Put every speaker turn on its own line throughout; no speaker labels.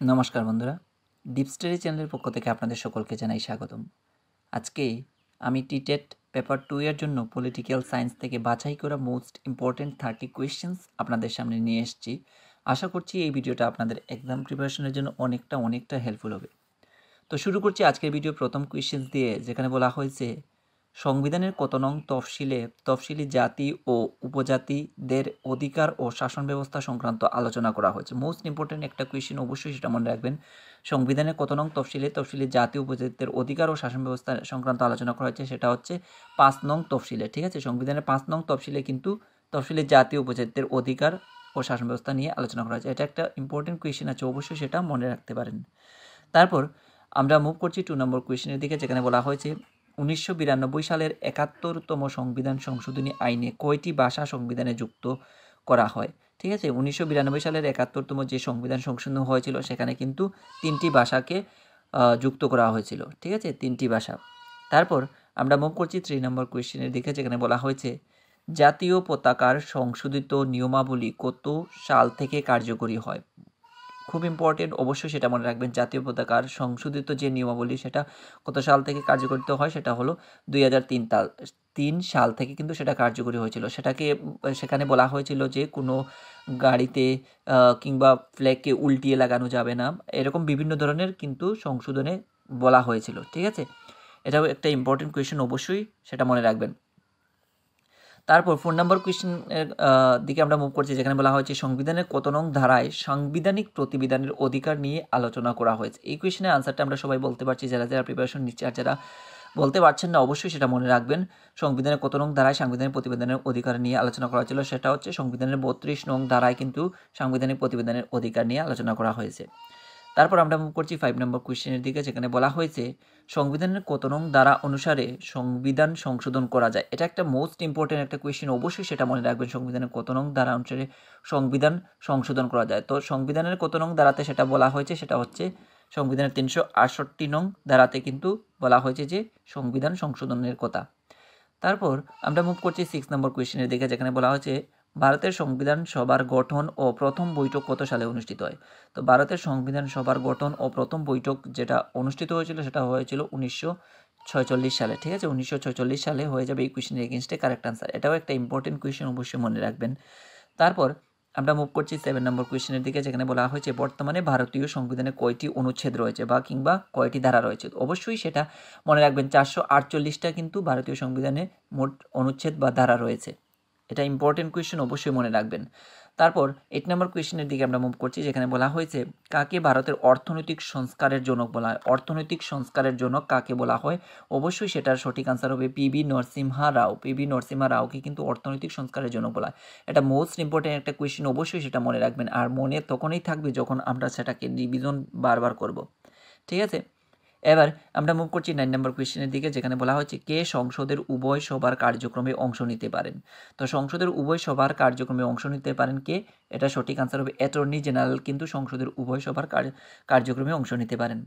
নমস্কার বন্ধুরা, deep study চ্যানেলের পক্ষ থেকে আপনাদের সকলকে জানাই স্বাগতম। আজকে আমি টিটেট পেপার 2 এর জন্য পলিটিক্যাল সায়েন্স থেকে বাছাই করা মোস্ট ইম্পর্টেন্ট 30 কোয়েশ্চেন্স আপনাদের সামনে নিয়ে এসেছি। আশা করছি এই ভিডিওটা আপনাদের এক্সাম প্রিপারেশনের জন্য অনেকটা হেল্পফুল হবে। তো শুরু করছি আজকের ভিডিও প্রথম কোয়েশ্চেন্স দিয়ে, যেখানে বলা হয়েছে সংবিধানের কত নং তফসিলি জাতি ও উপজাতিদের অধিকার ও শাসন ব্যবস্থা সংক্রান্ত আলোচনা করা হয়েছে। মোস্ট ইম্পর্টেন্ট একটা কোয়েশ্চেন, অবশ্যই সেটা মনে রাখবেন। সংবিধানের কত নং তফসিলি জাতি উপজাতিদের অধিকার ও শাসন ব্যবস্থা সংক্রান্ত আলোচনা করা হয়েছে, সেটা হচ্ছে 5 নং তফসিলে। ঠিক আছে, সংবিধানের 5 নং তফসিলে কিন্তু তফসিলি জাতি উপজাতিদের অধিকার ও শাসন ব্যবস্থা নিয়ে আলোচনা করা হয়েছে। এটা একটা ইম্পর্টেন্ট কোয়েশ্চেন আছে, অবশ্যই সেটা মনে রাখতে পারেন। তারপর আমরা মুভ করছি 2 নম্বর কোয়েশ্চেনের দিকে, যেখানে বলা হয়েছে 1992 সালের 71তম সংবিধান সংশোধনী আইনে কয়টি ভাষা সংবিধানে যুক্ত করা হয়। ঠিক আছে, 1992 সালের 71তম যে সংবিধান সংশোধন হয়েছিল সেখানে কিন্তু 3টি ভাষাকে যুক্ত করা হয়েছিল। ঠিক আছে, 3টি ভাষা। তারপর আমরা মুভ করছি 3 নম্বর কোয়েশ্চেনের দিকে, যেখানে বলা হয়েছে জাতীয় পতাকার সংশোধিত নিয়মাবলী কত সাল থেকে কার্যকরী হয়। খুব ইম্পর্টেন্ট, অবশ্যই সেটা মনে রাখবেন। জাতীয় পতাকার সংশোধিত যে নিয়মাবলী সেটা কত সাল থেকে কার্যকরিত হয়, সেটা হলো 2003 সাল থেকে কিন্তু সেটা কার্যকরী হয়েছিল। সেখানে বলা হয়েছিল যে কোনো গাড়িতে কিংবা ফ্ল্যাগকে উল্টিয়ে লাগানো যাবে না, এরকম বিভিন্ন ধরনের কিন্তু সংশোধনে বলা হয়েছিল। ঠিক আছে, এটাও একটা ইম্পর্টেন্ট কোয়েশ্চেন, অবশ্যই সেটা মনে রাখবেন। তারপর 4 নম্বর কোয়েশ্চেনের দিকে আমরা মুভ করছি, যেখানে বলা হয়েছে সংবিধানের কত নং ধারায় সাংবিধানিক প্রতিবিধানের অধিকার নিয়ে আলোচনা করা হয়েছে। এই কোয়েশ্চেনের আনসারটা আমরা সবাই বলতে পারছি, যারা প্রিপারেশন নিচ্ছে। আর যারা বলতে পারছেন না, অবশ্যই সেটা মনে রাখবেন। সংবিধানের কত নং ধারায় সাংবিধানিক প্রতিবেদনের অধিকার নিয়ে আলোচনা করা হয়েছিল, সেটা হচ্ছে সংবিধানের 32 নং ধারায় কিন্তু সাংবিধানিক প্রতিবেদনের অধিকার নিয়ে আলোচনা করা হয়েছে। তারপর আমরা মুভ করছি 5 নম্বর কোয়েশ্চেনের দিকে, যেখানে বলা হয়েছে সংবিধানের কত নং ধারা অনুসারে সংবিধান সংশোধন করা যায়। এটা একটা মোস্ট ইম্পর্টেন্ট একটা কোয়েশ্চেন, অবশ্যই সেটা মনে রাখবেন। সংবিধানের কত নং ধারা অনুসারে সংবিধান সংশোধন করা যায়। তো সংবিধানের কত নং ধারাতে সেটা বলা হয়েছে, সেটা হচ্ছে সংবিধানের 368 নং ধারাতে কিন্তু বলা হয়েছে যে সংবিধান সংশোধনের কথা। তারপর আমরা মুভ করছি 6 নম্বর কোয়েশ্চেনের দিকে, যেখানে বলা হয়েছে ভারতের সংবিধান সভার গঠন ও প্রথম বৈঠক কত সালে অনুষ্ঠিত হয়। তো ভারতের সংবিধান সভার গঠন ও প্রথম বৈঠক যেটা অনুষ্ঠিত হয়েছিল সেটা হয়েছিল 1946 সালে। ঠিক আছে, 1946 সালে হয়ে যাবে এই কোয়েশ্চেনের এগেনস্টে কারেক্ট আনসার। এটাও একটা ইম্পর্টেন্ট কোয়েশ্চেন, অবশ্যই মনে রাখবেন। তারপর আমরা মুভ করছি 7 নম্বর কোয়েশ্চেনের দিকে, যেখানে বলা হয়েছে বর্তমানে ভারতীয় সংবিধানে কয়টি অনুচ্ছেদ রয়েছে বা কিংবা কয়টি ধারা রয়েছে। অবশ্যই সেটা মনে রাখবেন, 448টা কিন্তু ভারতীয় সংবিধানে মোট অনুচ্ছেদ বা ধারা রয়েছে। এটা ইম্পর্টেন্ট কোয়েশ্চেন, অবশ্যই মনে রাখবেন। তারপর 8 নম্বর কোয়েশ্চেনের দিকে আমরা মুভ করছি, যেখানে বলা হয়েছে কাকে ভারতের অর্থনৈতিক সংস্কারের জনক বলা হয়। অর্থনৈতিক সংস্কারের জনক কাকে বলা হয়, অবশ্যই সেটার সঠিক আনসার হবে পিবি নরসিমহা রাও। পিবি নরসিমহা রাওকে কিন্তু অর্থনৈতিক সংস্কারের জনক বলা হয়। এটা মোস্ট ইম্পর্টেন্ট একটা কোয়েশ্চেন, অবশ্যই সেটা মনে রাখবেন। আর মনে তখনই থাকবে যখন আমরা সেটাকে রিভিশন বারবার করব। ঠিক আছে, এবার আমরা মুভ করছি 9 নম্বর কোয়েশ্চেনের দিকে, যেখানে বলা হচ্ছে কে সংসদের উভয় সভার কার্যক্রমে অংশ নিতে পারেন। তো সংসদের উভয় সভার কার্যক্রমে অংশ নিতে পারেন কে, এটা সঠিক আনসার হবে অ্যাটর্নি জেনারেল কিন্তু সংসদের উভয় সভার কার্যক্রমে অংশ নিতে পারেন।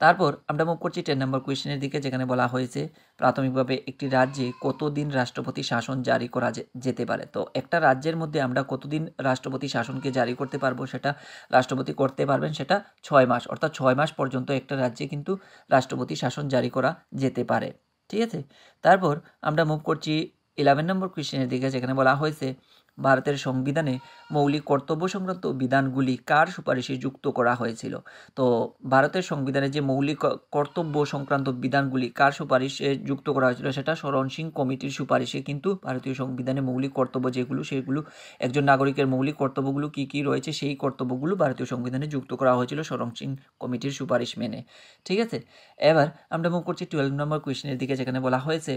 তারপর আমরা মুভ করছি 10 নম্বর কোয়েশ্চেনের দিকে, যেখানে বলা হয়েছে প্রাথমিকভাবে একটি রাজ্যে কতদিন রাষ্ট্রপতি শাসন জারি করা যেতে পারে। তো একটা রাজ্যের মধ্যে আমরা কতদিন রাষ্ট্রপতি শাসনকে জারি করতে পারবো, সেটা রাষ্ট্রপতি করতে পারবেন, সেটা 6 মাস, অর্থাৎ 6 মাস পর্যন্ত একটা রাজ্যে কিন্তু রাষ্ট্রপতি শাসন জারি করা যেতে পারে। ঠিক আছে, তারপর আমরা মুভ করছি 11 নম্বর কোয়েশ্চেনের দিকে, যেখানে বলা হয়েছে ভারতের সংবিধানে মৌলিক কর্তব্য সংক্রান্ত বিধানগুলি কার সুপারিশে যুক্ত করা হয়েছিল। তো ভারতের সংবিধানে যে মৌলিক কর্তব্য সংক্রান্ত বিধানগুলি কার সুপারিশে যুক্ত করা হয়েছিল, সেটা শরণ সিং কমিটির সুপারিশে কিন্তু ভারতীয় সংবিধানে মৌলিক কর্তব্য সেগুলো একজন নাগরিকের মৌলিক কর্তব্যগুলো কী কী রয়েছে, সেই কর্তব্যগুলো ভারতীয় সংবিধানে যুক্ত করা হয়েছিল শরণ সিং কমিটির সুপারিশ মেনে। ঠিক আছে, এবার আমরা মুভ করছি 12 নম্বর কোয়েশ্চেনের দিকে, যেখানে বলা হয়েছে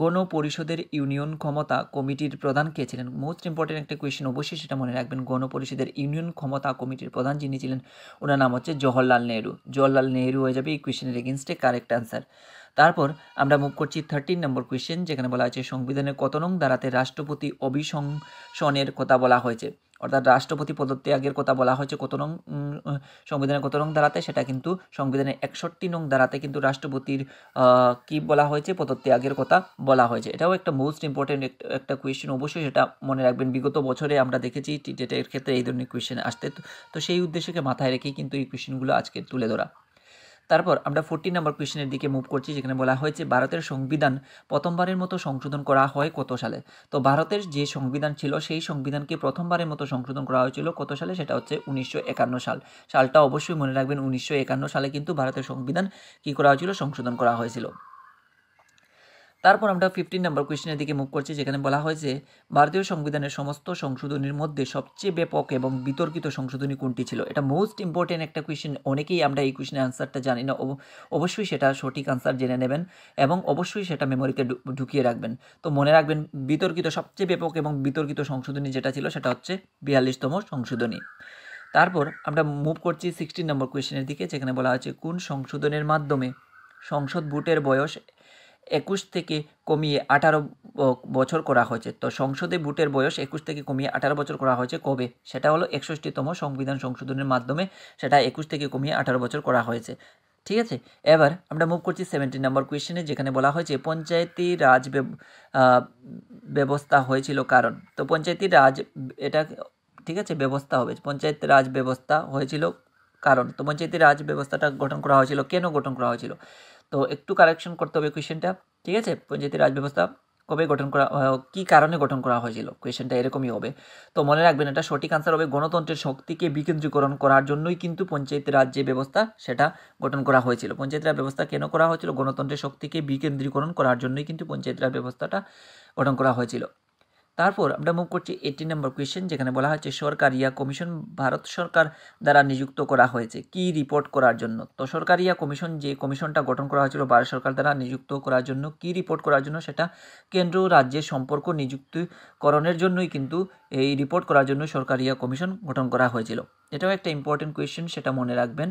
গণপরিষদের ইউনিয়ন ক্ষমতা কমিটির প্রধান কে ছিলেন। মোস্ট ইম্পর্টেন্ট একটা কোয়েশ্চেন, অবশ্যই সেটা মনে রাখবেন। গণপরিষদের ইউনিয়ন ক্ষমতা কমিটির প্রধান যিনি ছিলেন, ওনার নাম হচ্ছে জওহরলাল নেহরু। জওহরলাল নেহরু হয়ে যাবে এই কোয়েশ্চেনের এগেনস্টে কারেক্ট আনসার। তারপর আমরা মুভ করছি 13 নম্বর কোয়েশ্চেন, যেখানে বলা হয়েছে সংবিধানের কত নং ধারাতে রাষ্ট্রপতি অভিশংসনের কথা বলা হয়েছে। অর্থাৎ রাষ্ট্রপতি পদত্যাগের কথা বলা হয়েছে কত নং সংবিধানের কত নং ধারাতে, সেটা কিন্তু সংবিধানের 61 নং ধারাতে কিন্তু রাষ্ট্রপতির কি বলা হয়েছে, পদত্যাগের কথা বলা হয়েছে। এটাও একটা মোস্ট ইম্পর্টেন্ট একটা কোয়েশ্চেন, অবশ্যই সেটা মনে রাখবেন। বিগত বছরে আমরা দেখেছি টিটেটের ক্ষেত্রে এই ধরনের কোয়েশ্চেন আসতে, তো সেই উদ্দেশ্যকে মাথায় রেখেই কিন্তু এই কোয়েশ্চেনগুলো আজকে তুলে ধরা। তারপর আমরা 14 নম্বর কোয়েশ্চেনের দিকে মুভ করছি, যেখানে বলা হয়েছে ভারতের সংবিধান প্রথমবারের মতো সংশোধন করা হয় কত সালে। তো ভারতের যে সংবিধান ছিল সেই সংবিধানকে প্রথমবারের মতো সংশোধন করা হয়েছিল কত সালে, সেটা হচ্ছে 1951 সাল। সালটা অবশ্যই মনে রাখবেন, 1951 সালে কিন্তু ভারতের সংবিধান কী করা হয়েছিল, সংশোধন করা হয়েছিল। তারপর আমরা 15 নম্বর কোয়েশ্চেনের দিকে মুভ করছি, যেখানে বলা হয়েছে ভারতীয় সংবিধানের সমস্ত সংশোধনীর মধ্যে সবচেয়ে ব্যাপক এবং বিতর্কিত সংশোধনী কোনটি ছিল। এটা মোস্ট ইম্পর্টেন্ট একটা কোয়েশ্চেন, অনেকেই আমরা এই কোয়েশ্চেনের আনসারটা জানি না। অবশ্যই সেটা সঠিক আনসার জেনে নেবেন এবং অবশ্যই সেটা মেমোরিতে ঢুকিয়ে রাখবেন। তো মনে রাখবেন, বিতর্কিত সবচেয়ে ব্যাপক এবং বিতর্কিত সংশোধনী যেটা ছিল সেটা হচ্ছে 42তম সংশোধনী। তারপর আমরা মুভ করছি 16 নম্বর কোয়েশ্চেনের দিকে, যেখানে বলা হয়েছে কোন সংশোধনের মাধ্যমে সংসদ ভোটের বয়স 21 থেকে কমিয়ে 18 বছর করা হয়েছে। তো সংসদে ভোটের বয়স 21 থেকে কমিয়ে 18 বছর করা হয়েছে কবে, সেটা হলো 61তম সংবিধান সংশোধনের মাধ্যমে সেটা 21 থেকে কমিয়ে 18 বছর করা হয়েছে। ঠিক আছে, এবার আমরা মুভ করছি 17 নম্বর কোয়েশ্চেনে, যেখানে বলা হয়েছে পঞ্চায়েতি রাজ ব্যবস্থা হয়েছিল কারণ। তো পঞ্চায়েতি রাজ, এটা ঠিক আছে ব্যবস্থা হবে, পঞ্চায়েত রাজ ব্যবস্থা হয়েছিল কারণ। তো পঞ্চায়েতি রাজ ব্যবস্থাটা গঠন করা হয়েছিল, কেন গঠন করা হয়েছিল, তো একটু কারেকশন করতে হবে কোয়েশ্চেনটা। ঠিক আছে, পঞ্চায়েতি রাজ ব্যবস্থা কবে গঠন করা, কী কারণে গঠন করা হয়েছিল, কোয়েশ্চেনটা এরকমই হবে। তো মনে রাখবেন, এটা সঠিক আনসার হবে গণতন্ত্রের শক্তিকে বিকেন্দ্রীকরণ করার জন্যই কিন্তু পঞ্চায়েতি রাজ যে ব্যবস্থা সেটা গঠন করা হয়েছিল। পঞ্চায়েতি রাজ ব্যবস্থা কেন করা হয়েছিল, গণতন্ত্রের শক্তিকে বিকেন্দ্রীকরণ করার জন্যই কিন্তু পঞ্চায়েতি রাজ ব্যবস্থাটা গঠন করা হয়েছিল। তারপর আমরা মুভ করছি 18 নম্বর কোয়েশ্চেন, যেখানে বলা হয়েছে সরকারিয়া কমিশন ভারত সরকার দ্বারা নিযুক্ত করা হয়েছে কি রিপোর্ট করার জন্য। তো সরকারিয়া কমিশন, যে কমিশনটা গঠন করা হয়েছিল ভারত সরকার দ্বারা নিযুক্ত করার জন্য, কি রিপোর্ট করার জন্য, সেটা কেন্দ্র রাজ্যের সম্পর্ক নিযুক্তিকরণের জন্যই কিন্তু এই রিপোর্ট করার জন্য সরকারিয়া কমিশন গঠন করা হয়েছিল। এটাও একটা ইম্পর্টেন্ট কোয়েশ্চেন, সেটা মনে রাখবেন।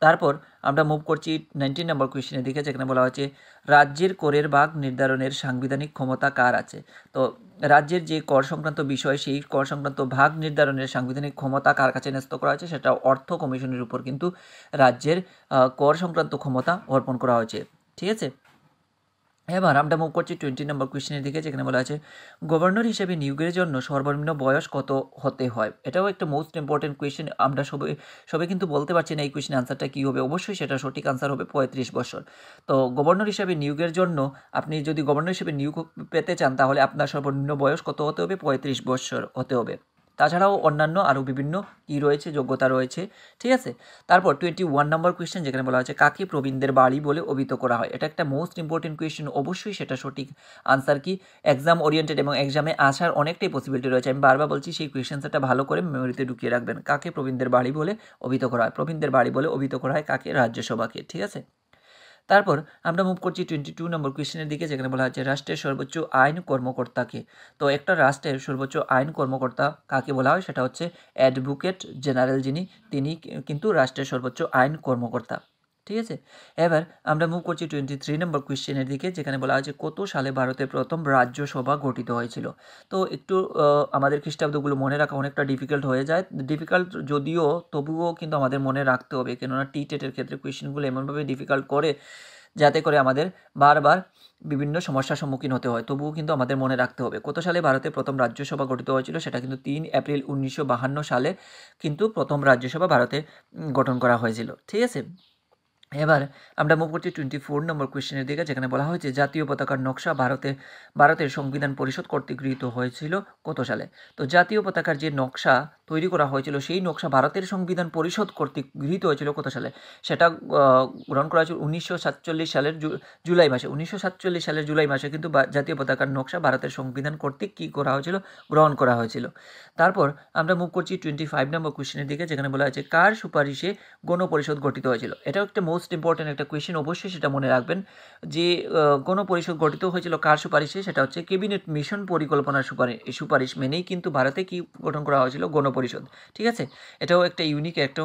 তারপর আমরা মুভ করছি 19 নম্বর কোয়েশ্চেনের দিকে, যেখানে বলা হয়েছে রাজ্যের করের ভাগ নির্ধারণের সাংবিধানিক ক্ষমতা কার আছে। তো রাজ্যের যে কর সংক্রান্ত বিষয়, সেই কর সংক্রান্ত ভাগ নির্ধারণের সাংবিধানিক ক্ষমতা কার কাছে ন্যস্ত করা হয়েছে, সেটা অর্থ কমিশনের উপর কিন্তু রাজ্যের কর সংক্রান্ত ক্ষমতা অর্পণ করা হয়েছে। ঠিক আছে, এবার আমরা মুভ করছি 20 নম্বর কোয়েশ্চেনের দিকে, যেখানে বলা আছে গভর্নর হিসেবে নিয়োগের জন্য সর্বনিম্ন বয়স কত হতে হয়। এটাও একটা মোস্ট ইম্পর্টেন্ট কোয়েশ্চেন, আমরা সবাই কিন্তু বলতে পারছি না এই কোয়েশ্চেন আনসারটা কী হবে। অবশ্যই সেটা সঠিক আনসার হবে 35 বছর। তো গভর্নর হিসেবে নিয়োগের জন্য, আপনি যদি গভর্নর হিসেবে নিয়োগ পেতে চান, তাহলে আপনার সর্বনিম্ন বয়স কত হতে হবে, 35 বছর হতে হবে। তাছাড়াও অন্যান্য আরও বিভিন্ন কী রয়েছে, যোগ্যতা রয়েছে। ঠিক আছে, তারপর 21 নম্বর কোয়েশ্চেন, যেখানে বলা হচ্ছে কাকে প্রবীণদের বাড়ি বলে অভিহিত করা হয়। এটা একটা মোস্ট ইম্পর্টেন্ট কোয়েশ্চেন, অবশ্যই সেটা সঠিক আনসার কি, এক্সাম ওরিয়েন্টেড এবং এক্সামে আসার অনেকটাই পসিবিলিটি রয়েছে। আমি বারবার বলছি, সেই কোয়েশ্চেনটা ভালো করে মেমোরিতে ঢুকিয়ে রাখবেন। কাকে প্রবীণদের বাড়ি বলে অভিহিত করা হয়, প্রবীণদের বাড়ি বলে অভিহিত করা হয় কাকে, রাজ্যসভাকে। ঠিক আছে, তারপর আমরা মুভ করছি 22 নম্বর কোয়েশ্চেনের দিকে, যেখানে বলা হচ্ছে রাষ্ট্রের সর্বোচ্চ আইন কর্মকর্তাকে। তো একটা রাষ্ট্রের সর্বোচ্চ আইন কর্মকর্তা কাকে বলা হয়, সেটা হচ্ছে অ্যাডভোকেট জেনারেল, তিনি কিন্তু রাষ্ট্রের সর্বোচ্চ আইন কর্মকর্তা। ঠিক আছে, এবার আমরা মুভ করছি 23 নম্বর কোয়েশ্চেনের দিকে, যেখানে বলা হয়েছে কত সালে ভারতের প্রথম রাজ্যসভা গঠিত হয়েছিল। তো একটু আমাদের খ্রিস্টাব্দগুলো মনে রাখা অনেকটা ডিফিকাল্ট হয়ে যায়, ডিফিকাল্ট যদিও তবুও কিন্তু আমাদের মনে রাখতে হবে, কেননা টেটের ক্ষেত্রে কোয়েশ্চেনগুলো এমনভাবে ডিফিকাল্ট করে যাতে করে আমাদের বারবার বিভিন্ন সমস্যার সম্মুখীন হতে হয়, তবুও কিন্তু আমাদের মনে রাখতে হবে কত সালে ভারতে প্রথম রাজ্যসভা গঠিত হয়েছিল। সেটা কিন্তু 3 এপ্রিল 1952 সালে কিন্তু প্রথম রাজ্যসভা ভারতে গঠন করা হয়েছিল। ঠিক আছে, এবার আমরা মুভ করছি 24 নম্বর কোয়েশ্চেনের দিকে, যেখানে বলা হয়েছে জাতীয় পতাকার নকশা ভারতের সংবিধান পরিষদ কর্তৃক গৃহীত হয়েছিল কত সালে। তো জাতীয় পতাকার যে নকশা তৈরি করা হয়েছিল, সেই নকশা ভারতের সংবিধান পরিষদ কর্তৃক গৃহীত হয়েছিল কত সালে, সেটা গ্রহণ করা হয়েছিল 1947 সালের জুলাই মাসে। 1947 সালের জুলাই মাসে কিন্তু জাতীয় পতাকার নকশা ভারতের সংবিধান কর্তৃক কী করা হয়েছিল, গ্রহণ করা হয়েছিল। তারপর আমরা মুভ করছি 25 নম্বর কোয়েশ্চেনের দিকে, যেখানে বলা হয়েছে কার সুপারিশে গণপরিষদ গঠিত হয়েছিল। এটাও একটা মোস্ট ইম্পর্টেন্ট একটা কোয়েশ্চেন, অবশ্যই সেটা মনে রাখবেন যে গণপরিষদ গঠিত হয়েছিল কার সুপারিশে, সেটা হচ্ছে ক্যাবিনেট মিশন পরিকল্পনার সুপারিশ মেনেই কিন্তু ভারতে কি গঠন করা হয়েছিল, গণপরিষদ। ঠিক আছে, এটাও একটা ইউনিক একটা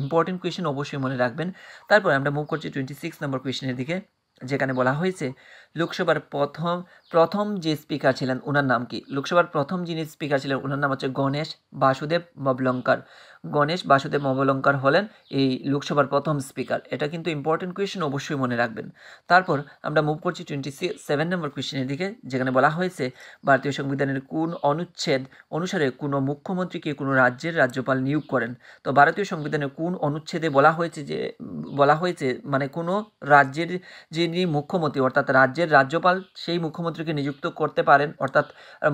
ইম্পর্টেন্ট কোয়েশ্চেন, অবশ্যই মনে রাখবেন। তারপর আমরা মুভ করছি 26 নম্বর কোয়েশ্চেনের দিকে, যেখানে বলা হয়েছে লোকসভার প্রথম যে স্পিকার ছিলেন ওনার নাম কি? লোকসভার প্রথম যিনি স্পিকার ছিলেন ওনার নাম হচ্ছে গণেশ বাসুদেব মবলঙ্কর। গণেশ বাসুদেব মবলঙ্কর হলেন এই লোকসভার প্রথম স্পিকার। এটা কিন্তু ইম্পর্টেন্ট কোয়েশ্চেন, অবশ্যই মনে রাখবেন। তারপর আমরা মুভ করছি 27 নম্বর কোয়েশ্চেনের দিকে, যেখানে বলা হয়েছে ভারতীয় সংবিধানের কোন অনুচ্ছেদ অনুসারে কোনো মুখ্যমন্ত্রীকে কোনো রাজ্যের রাজ্যপাল নিয়োগ করেন? তো ভারতীয় সংবিধানের কোন অনুচ্ছেদে বলা হয়েছে মানে কোনো রাজ্যের যিনি মুখ্যমন্ত্রী অর্থাৎ রাজ্যের রাজ্যপাল সেই মুখ্যমন্ত্রীকে নিযুক্ত করতে পারেন, অর্থাৎ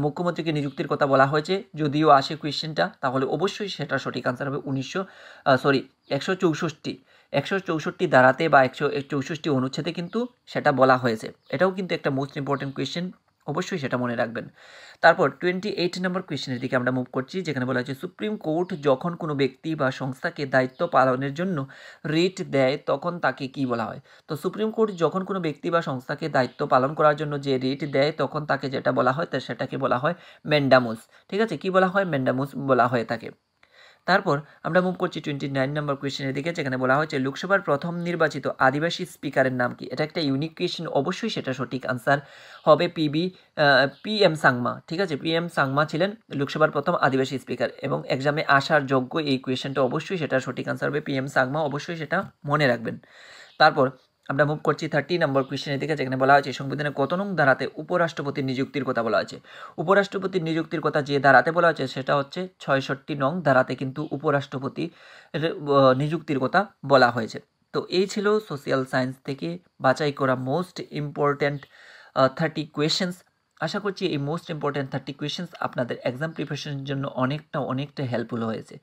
মুখ্যমন্ত্রীকে নিযুক্তির কথা বলা হয়েছে। যদিও আসে কোয়েশ্চেনটা, তাহলে অবশ্যই সেটা সঠিক আনসার হবে 164 ধারাতে বা 164 অনুচ্ছেদে কিন্তু সেটা বলা হয়েছে। এটাও কিন্তু একটা মোস্ট ইম্পর্টেন্ট কোয়েশ্চেন, অবশ্যই সেটা মনে রাখবেন। তারপর 28 নম্বর কোয়েশ্চেনের দিকে আমরা মুভ করছি, যেখানে বলা হয়েছে সুপ্রিম কোর্ট যখন কোনো ব্যক্তি বা সংস্থাকে দায়িত্ব পালনের জন্য রিট দেয় তখন তাকে কি বলা হয়? তো সুপ্রিম কোর্ট যখন কোনো ব্যক্তি বা সংস্থাকে দায়িত্ব পালন করার জন্য যে রিট দেয় তখন তাকে যেটা বলা হয় সেটাকে বলা হয় ম্যান্ডামুস। ঠিক আছে, কি বলা হয়? ম্যান্ডামুস বলা হয়ে থাকে। তারপর আমরা মুভ করছি 29 নম্বর কোয়েশ্চেনের দিকে, যেখানে বলা হয়েছে লোকসভার প্রথম নির্বাচিত আদিবাসী স্পিকারের নাম কি? এটা একটা ইউনিক কোয়েশ্চেন, অবশ্যই সেটা সঠিক আনসার হবে PM সাংমা। ঠিক আছে, PM সাংমা ছিলেন লোকসভার প্রথম আদিবাসী স্পিকার এবং এক্সামে আসার যোগ্য এই কোয়েশ্চেনটা, অবশ্যই সেটা সঠিক আনসার হবে PM সাংমা, অবশ্যই সেটা মনে রাখবেন। তারপর আমরা মুভ করছি 30 নম্বর কোয়েশ্চেনের দিকে, যেখানে বলা হয়েছে সংবিধানের কত নং ধারাতে উপরাষ্ট্রপতির নিযুক্তির কথা বলা হয়েছে? উপরাষ্ট্রপতির নিযুক্তির কথা যে ধারাতে বলা হয়েছে সেটা হচ্ছে 66 নং ধারাতে কিন্তু উপরাষ্ট্রপতি নিযুক্তির কথা বলা হয়েছে। তো এই ছিল সোশ্যাল সায়েন্স থেকে বাছাই করা মোস্ট ইম্পর্ট্যান্ট 30 কোয়েশ্চেন্স। আশা করছি এই মোস্ট ইম্পর্ট্যান্ট 30 কোয়েশ্চেন্স আপনাদের এক্সাম প্রিপারেশনের জন্য অনেকটা হেল্পফুল হয়েছে।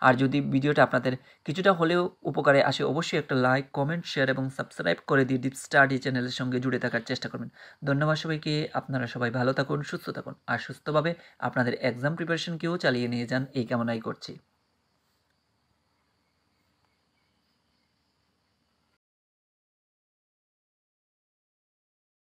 আর যদি ভিডিওটা আপনাদের কিছুটা হলেও উপকারে আসে, অবশ্যই একটা লাইক, কমেন্ট, শেয়ার এবং সাবস্ক্রাইব করে দিয়ে ডিপ স্টাডি চ্যানেলের সঙ্গে জুড়ে থাকার চেষ্টা করবেন। ধন্যবাদ সবাইকে। আপনারা সবাই ভালো থাকুন, সুস্থ থাকুন আর সুস্থভাবে আপনাদের এক্সাম প্রিপারেশনকেও চালিয়ে নিয়ে যান, এই কামনাই করছি।